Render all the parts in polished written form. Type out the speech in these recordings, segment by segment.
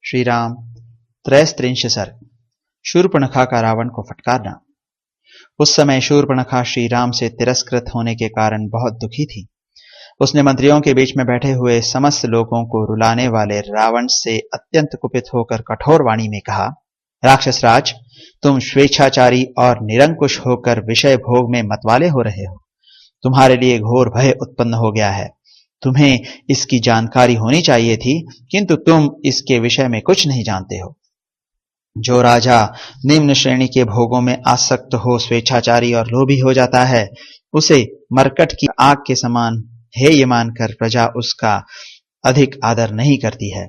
श्री राम त्रयस्त्रिंश सर्ग। शूर्पणखा का रावण को फटकारना। उस समय शूर्पणखा श्री राम से तिरस्कृत होने के कारण बहुत दुखी थी। उसने मंत्रियों के बीच में बैठे हुए समस्त लोगों को रुलाने वाले रावण से अत्यंत कुपित होकर कठोर वाणी में कहा, राक्षस राज, तुम स्वेच्छाचारी और निरंकुश होकर विषय भोग में मतवाले हो रहे हो। तुम्हारे लिए घोर भय उत्पन्न हो गया है। तुम्हें इसकी जानकारी होनी चाहिए थी, किंतु तुम इसके विषय में कुछ नहीं जानते हो। जो राजा निम्न श्रेणी के भोगों में आसक्त हो स्वेच्छाचारी और लोभी हो जाता है, उसे मरकट की आग के समान हेय मानकर प्रजा उसका अधिक आदर नहीं करती है।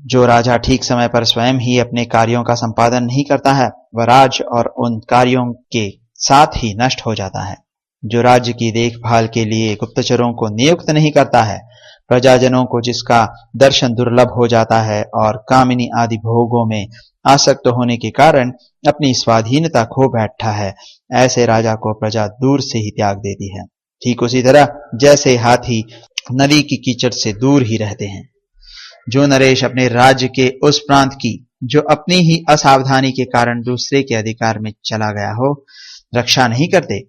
जो राजा ठीक समय पर स्वयं ही अपने कार्यों का संपादन नहीं करता है, वह राज और उन कार्यों के साथ ही नष्ट हो जाता है। जो राज्य की देखभाल के लिए गुप्तचरों को नियुक्त नहीं करता है, प्रजाजनों को जिसका दर्शन दुर्लभ हो जाता है और कामिनी आदि भोगों में आसक्त होने के कारण अपनी स्वाधीनता खो बैठा है, ऐसे राजा को प्रजा दूर से ही त्याग देती है। ठीक उसी तरह जैसे हाथी नदी की कीचड़ से दूर ही रहते हैं। जो नरेश अपने राज्य के उस प्रांत की, जो अपनी ही असावधानी के कारण दूसरे के अधिकार में चला गया हो, रक्षा नहीं करते,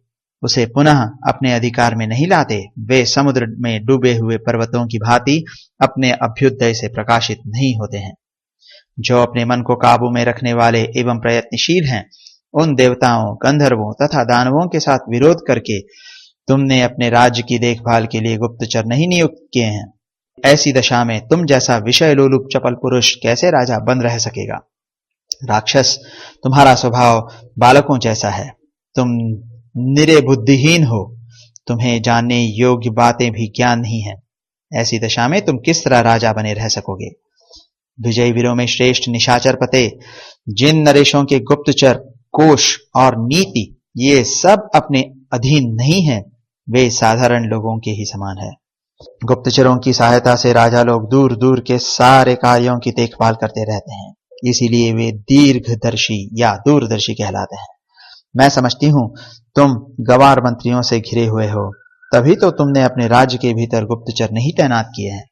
उसे पुनः अपने अधिकार में नहीं लाते, वे समुद्र में डूबे हुए पर्वतों की भांति अपने अभ्युदय से प्रकाशित नहीं होते हैं। जो अपने मन को काबू में रखने वाले एवं प्रयत्नशील हैं, उन देवताओं, गंधर्वों तथा दानवों के साथ विरोध करके तुमने अपने राज्य की देखभाल के लिए गुप्तचर नहीं नियुक्त किए हैं। ऐसी दशा में तुम जैसा विषय लोलुप चपल पुरुष कैसे राजा बन रह सकेगा। राक्षस, तुम्हारा स्वभाव बालकों जैसा है। तुम निरे बुद्धिहीन हो, तुम्हें जानने योग्य बातें भी ज्ञान नहीं है। ऐसी दशा में तुम किस तरह राजा बने रह सकोगे। विजय वीरों में श्रेष्ठ निशाचर पते, जिन नरेशों के गुप्तचर, कोष और नीति ये सब अपने अधीन नहीं है, वे साधारण लोगों के ही समान है। गुप्तचरों की सहायता से राजा लोग दूर दूर के सारे कार्यों की देखभाल करते रहते हैं, इसीलिए वे दीर्घदर्शी या दूरदर्शी कहलाते हैं। मैं समझती हूं तुम गवार मंत्रियों से घिरे हुए हो, तभी तो तुमने अपने राज्य के भीतर गुप्तचर नहीं तैनात किए हैं।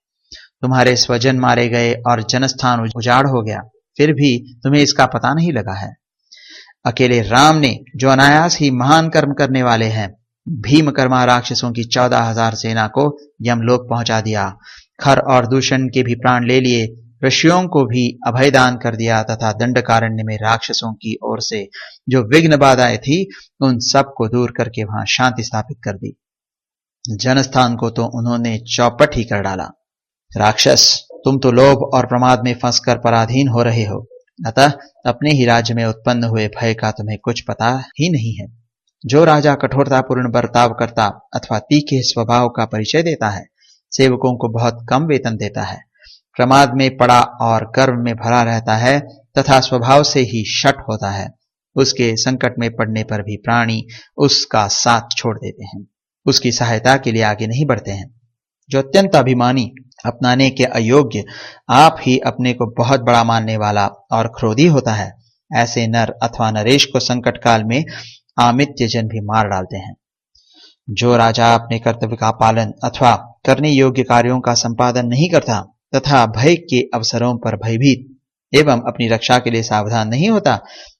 तुम्हारे स्वजन मारे गए और जनस्थान उजाड़ हो गया, फिर भी तुम्हें इसका पता नहीं लगा है। अकेले राम ने, जो अनायास ही महान कर्म करने वाले हैं, भीमकर्मा राक्षसों की 14,000 सेना को यमलोक पहुंचा दिया, खर और दूषण के भी प्राण ले लिए, ऋषियों को भी अभयदान कर दिया तथा दंडकारण्य में राक्षसों की ओर से जो विघ्न बाधाएं थी, उन सब को दूर करके वहां शांति स्थापित कर दी। जनस्थान को तो उन्होंने चौपट ही कर डाला। राक्षस, तुम तो लोभ और प्रमाद में फंसकर पराधीन हो रहे हो, अतः अपने ही राज्य में उत्पन्न हुए भय का तुम्हें कुछ पता ही नहीं है। जो राजा कठोरतापूर्ण बर्ताव करता अथवा तीखे स्वभाव का परिचय देता है, सेवकों को बहुत कम वेतन देता है, प्रमाद में पड़ा और गर्व में भरा रहता है तथा स्वभाव से ही शठ होता है, उसके संकट में पड़ने पर भी प्राणी उसका साथ छोड़ देते हैं, उसकी सहायता के लिए आगे नहीं बढ़ते हैं। जो अत्यंत अभिमानी, अपनाने के अयोग्य, आप ही अपने को बहुत बड़ा मानने वाला और क्रोधी होता है, ऐसे नर अथवा नरेश को संकट काल में आमित्य जन भी मार डालते हैं। जो राजा अपने कर्तव्य का पालन अथवा करने योग्य कार्यों का संपादन नहीं करता तथा भय के अवसरों पर भयभीत एवं अपनी रक्षा के लिए सावधान नहीं होता,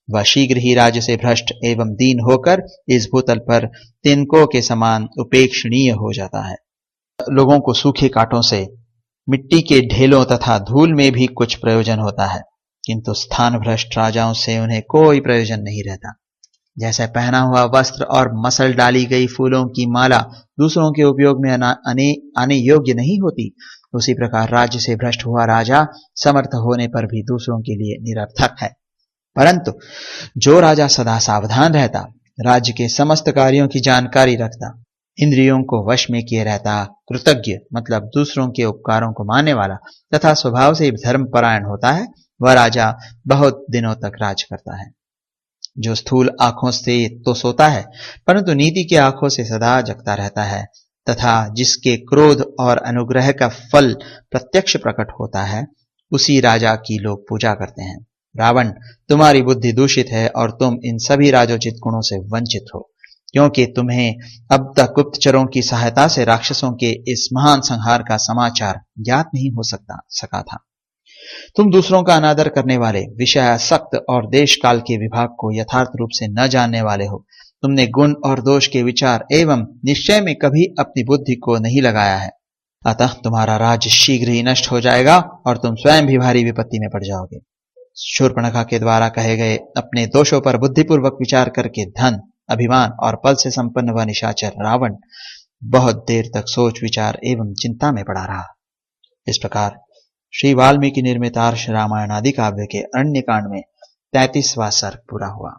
वह शीघ्र ही राज्य से भ्रष्ट एवं दीन होकर इस भूतल पर तिनकों के समान उपेक्षणीय हो जाता है। लोगों को सूखे कांटों से, मिट्टी के ढेलों तथा धूल में भी कुछ प्रयोजन होता है, किंतु स्थान भ्रष्ट राजाओं से उन्हें कोई प्रयोजन नहीं रहता। जैसे पहना हुआ वस्त्र और मसल डाली गई फूलों की माला दूसरों के उपयोग में आने योग्य नहीं होती, उसी प्रकार राज्य से भ्रष्ट हुआ राजा समर्थ होने पर भी दूसरों के लिए निरर्थक है। परंतु जो राजा सदा सावधान रहता, राज्य के समस्त कार्यों की जानकारी रखता, इंद्रियों को वश में किए रहता, कृतज्ञ मतलब दूसरों के उपकारों को मानने वाला तथा स्वभाव से धर्मपरायण होता है, वह राजा बहुत दिनों तक राज करता है। जो स्थूल आंखों से तो सोता है, परंतु नीति की आंखों से सदा जगता रहता है तथा जिसके क्रोध और अनुग्रह का फल प्रत्यक्ष प्रकट होता है, उसी राजा की लोग पूजा करते हैं। रावण, तुम्हारी बुद्धि दूषित है और तुम इन सभी राजोचित गुणों से वंचित हो, क्योंकि तुम्हें अब तक गुप्तचरों की सहायता से राक्षसों के इस महान संहार का समाचार ज्ञात नहीं हो सका था। तुम दूसरों का अनादर करने वाले, विषयासक्त और देश काल के विभाग को यथार्थ रूप से न जानने वाले हो। तुमने गुण और दोष के विचार एवं निश्चय में कभी अपनी बुद्धि को नहीं लगाया है। अतः तुम्हारा राज्य शीघ्र ही नष्ट हो जाएगा और तुम स्वयं भी भारी विपत्ति में पड़ जाओगे। शूर्पणखा के द्वारा कहे गए अपने दोषों पर बुद्धिपूर्वक विचार करके धन, अभिमान और बल से संपन्न वह निशाचर रावण बहुत देर तक सोच विचार एवं चिंता में पड़ा रहा। इस प्रकार श्री वाल्मीकि निर्मित आर्ष रामायण आदि काव्य के अरण्य कांड में 33वां सर्ग पूरा हुआ।